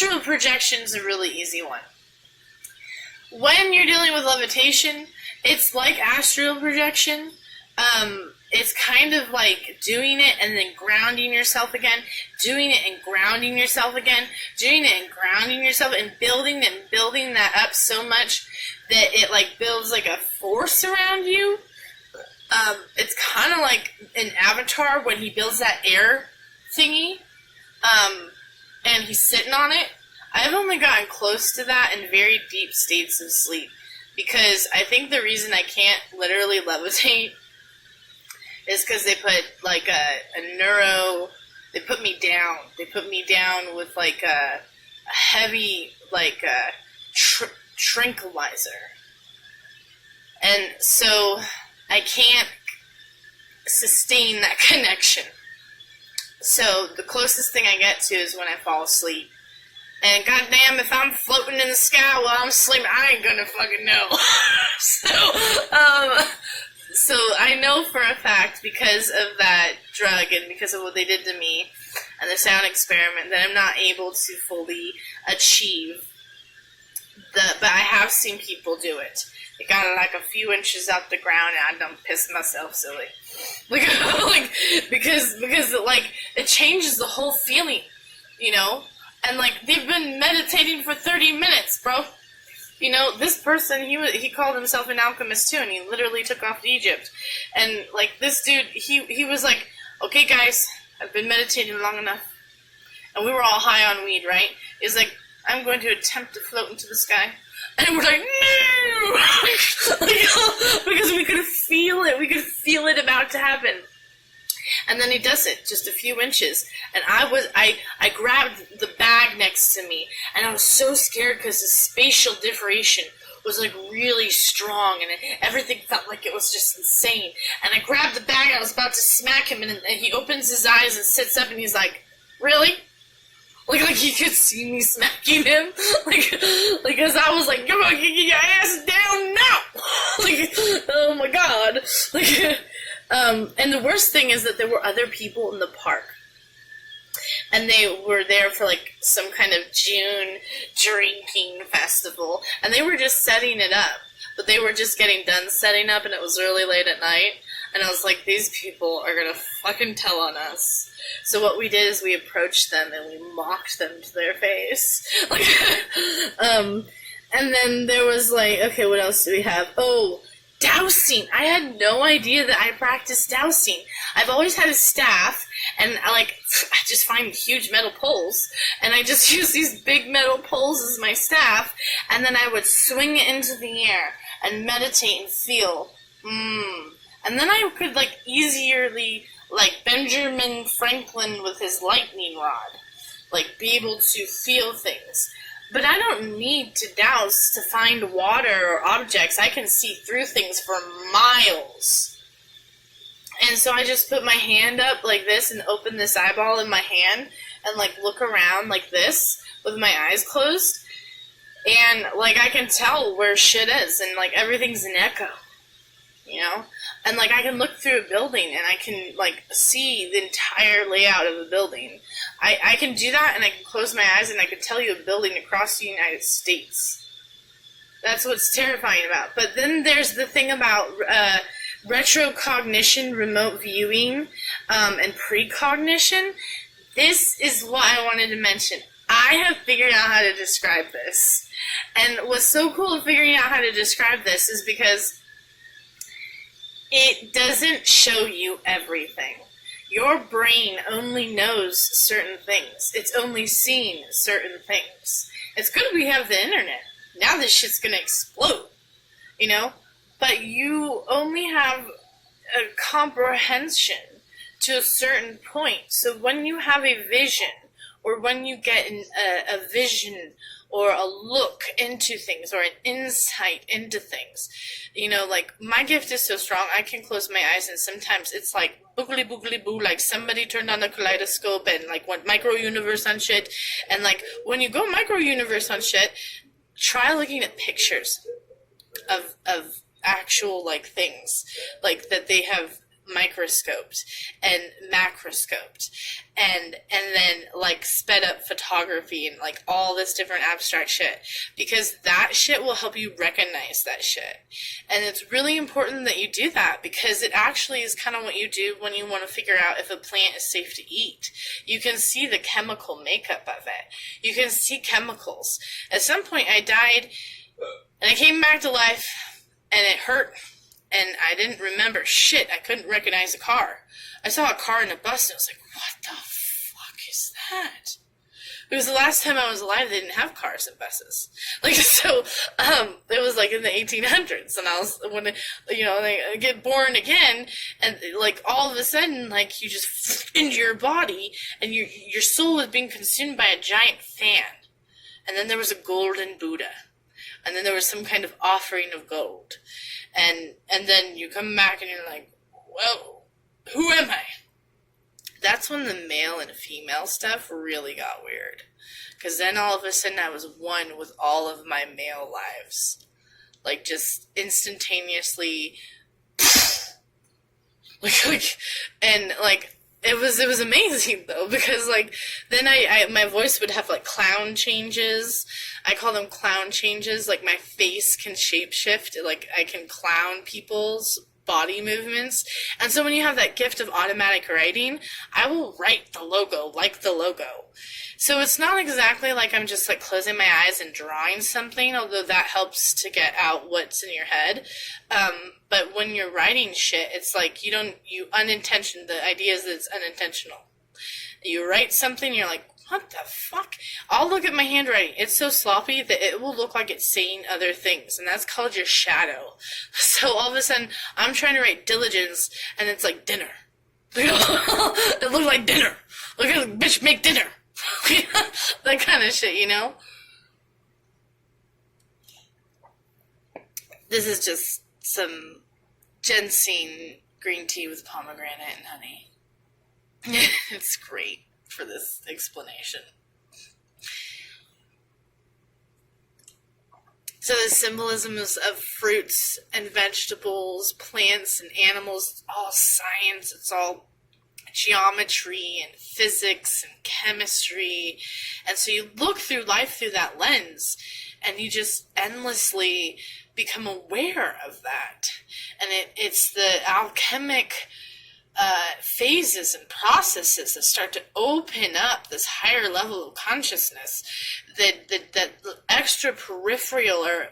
astral projection's a really easy one. When you're dealing with levitation, it's like astral projection. It's kind of like doing it and then grounding yourself again, doing it and grounding yourself again, doing it and grounding yourself, and building that up so much that it like builds like a force around you. It's kind of like an Avatar when he builds that air thingy, and he's sitting on it. I've only gotten close to that in very deep states of sleep, because I think the reason I can't literally levitate is because they put like they put me down. They put me down with like a heavy like tranquilizer, and so I can't sustain that connection. So the closest thing I get to is when I fall asleep. And goddamn, if I'm floating in the sky while I'm sleeping, I ain't gonna fucking know. So I know for a fact, because of that drug and because of what they did to me and the sound experiment, that I'm not able to fully achieve but I have seen people do it. They got like a few inches out the ground, and I done pissed myself silly. Because like it changes the whole feeling, you know. And like they've been meditating for 30 minutes, bro. You know, this person, he called himself an alchemist too, and he literally took off to Egypt. And like this dude, he was like, okay guys, I've been meditating long enough. And we were all high on weed, right? He's like, I'm going to attempt to float into the sky. And we're like, no! Because we could feel it. We could feel it about to happen. And then he does it, just a few inches. And I grabbed the bag next to me, and I was so scared because the spatial diffraction was like really strong, and everything felt like it was just insane. And I grabbed the bag, and I was about to smack him, and he opens his eyes and sits up, and he's like, really? Like he could see me smacking him, like as I was like, come on, get your ass down now, oh my god, and the worst thing is that there were other people in the park, and they were there for like some kind of June drinking festival, and they were just setting it up, but they were just getting done setting up, and it was really late at night, and I was like, these people are gonna fucking tell on us. So what we did is we approached them and we mocked them to their face. And then there was like, okay, what else do we have? Oh, dowsing. I had no idea that I practiced dowsing. I've always had a staff, and I just find huge metal poles, and I just use these big metal poles as my staff, and then I would swing it into the air and meditate and feel, And then I could easierly, like Benjamin Franklin with his lightning rod, be able to feel things. But I don't need to douse to find water or objects. I can see through things for miles. And so I just put my hand up like this and open this eyeball in my hand and look around like this with my eyes closed. And I can tell where shit is, and everything's an echo, you know? And I can look through a building and I can see the entire layout of a building. I can do that, and I can close my eyes and I can tell you a building across the United States. That's what's terrifying about. But then there's the thing about retrocognition, remote viewing, and precognition. This is what I wanted to mention. I have figured out how to describe this. And what's so cool of figuring out how to describe this is because it doesn't show you everything. Your brain only knows certain things. It's only seen certain things. It's good we have the internet. Now this shit's gonna explode, you know? But you only have a comprehension to a certain point. So when you have a vision, or when you get a vision or a look into things, or an insight into things. You know, my gift is so strong, I can close my eyes and sometimes it's boogly boogly boo, somebody turned on a kaleidoscope and went micro-universe on shit. And when you go micro-universe on shit, try looking at pictures of actual things, that they have microscoped and macroscoped and then like sped up photography and like all this different abstract shit, because that shit will help you recognize that shit. And it's really important that you do that, because it actually is kind of what you do when you want to figure out if a plant is safe to eat. You can see the chemical makeup of it. You can see chemicals. At some point I died and I came back to life and it hurt. And I didn't remember shit. I couldn't recognize a car. I saw a car and a bus, and I was like, what the fuck is that? Because the last time I was alive, they didn't have cars and buses. Like, so, it was like in the 1800s, and I was, when, they get born again, and like, all of a sudden, like, you just into your body, and your soul is being consumed by a giant fan. And then there was a golden Buddha. And then there was some kind of offering of gold. And then you come back and you're like, whoa, who am I? That's when the male and female stuff really got weird. Because then all of a sudden I was one with all of my male lives. Like, just instantaneously. It was amazing though, because like then I my voice would have like clown changes. I call them clown changes. Like my face can shapeshift. Like I can clown people's body movements. And so when you have that gift of automatic writing, I will write the logo like the logo. So it's not exactly like I'm just like closing my eyes and drawing something, although that helps to get out what's in your head. But when you're writing shit, it's like the idea is that it's unintentional. You write something, you're like, what the fuck? I'll look at my handwriting. It's so sloppy that it will look like it's saying other things, and that's called your shadow. So all of a sudden, I'm trying to write diligence, and it's like dinner. It looks like dinner. Look at the bitch make dinner. That kind of shit, you know? This is just some ginseng green tea with pomegranate and honey. It's great for this explanation. So the symbolism of fruits and vegetables, plants and animals, it's all science, it's all geometry and physics and chemistry. And so you look through life through that lens, and you just endlessly become aware of that. And it's the alchemic phases and processes that start to open up this higher level of consciousness, that extra peripheral or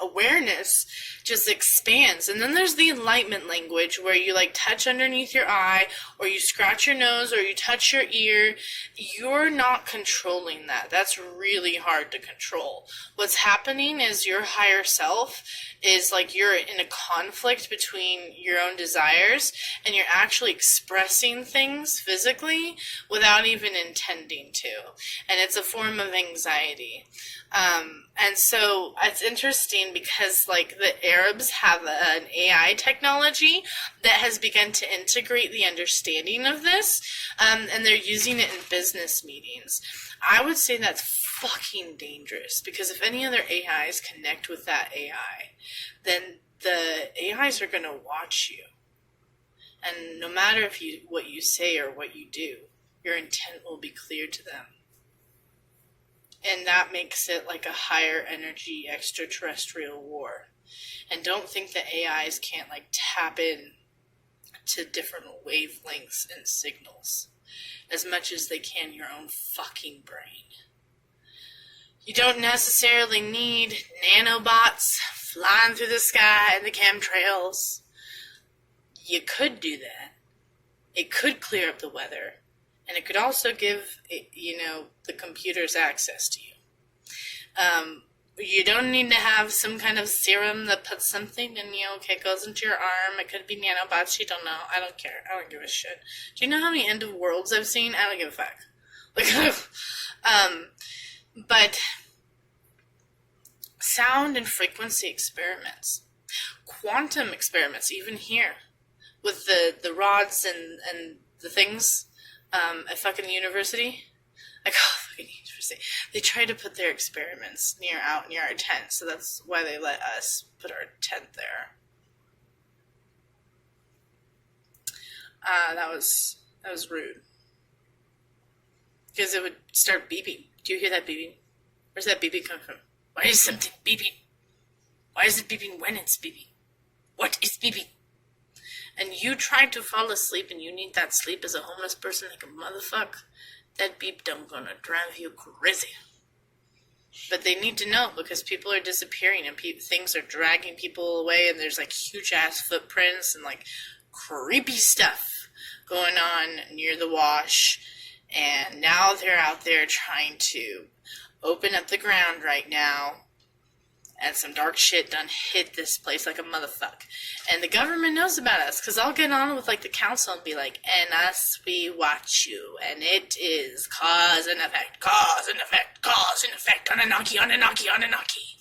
awareness just expands. And then there's the enlightenment language, where you like touch underneath your eye, or you scratch your nose, or you touch your ear. You're not controlling that. That's really hard to control. What's happening is your higher self is like you're in a conflict between your own desires, and you're actually expressing things physically without even intending to. And it's a form of anxiety. And so it's interesting because like the Arabs have an AI technology that has begun to integrate the understanding of this, and they're using it in business meetings. I would say that's fucking dangerous, because if any other AIs connect with that AI, then the AIs are going to watch you. And no matter what you say or what you do, your intent will be clear to them. And that makes it like a higher energy extraterrestrial war. And don't think that AIs can't like tap in to different wavelengths and signals as much as they can your own fucking brain. You don't necessarily need nanobots flying through the sky in the chemtrails. You could do that. It could clear up the weather. And it could also give, the computers access to you. You don't need to have some kind of serum that puts something in you. Okay, it goes into your arm. It could be nanobots. You don't know. I don't care. I don't give a shit. Do you know how many end of worlds I've seen? I don't give a fuck. But sound and frequency experiments, quantum experiments, even here, with the rods and the things. At fucking university, I call it fucking university. They try to put their experiments near our tent, so that's why they let us put our tent there. That was rude. Because it would start beeping. Do you hear that beeping? Where's that beeping coming from? Why is something beeping? Why is it beeping when it's beeping? What is beeping? And you try to fall asleep and you need that sleep as a homeless person like a motherfucker, that beep dumb gonna drive you crazy. But they need to know because people are disappearing and things are dragging people away and there's like huge ass footprints and like creepy stuff going on near the wash. And now they're out there trying to open up the ground right now. And some dark shit done hit this place like a motherfucker. And the government knows about us. Because I'll get on with like the council and be like, and us, we watch you. And it is cause and effect, cause and effect, cause and effect. Anunnaki, Anunnaki, Anunnaki.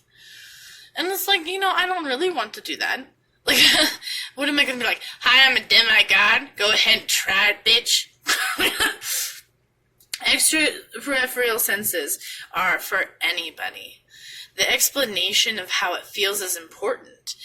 And it's like, I don't really want to do that. Like, what am I going to be like? Hi, I'm a demigod. Go ahead and try it, bitch. Extraterrestrial senses are for anybody. The explanation of how it feels is important.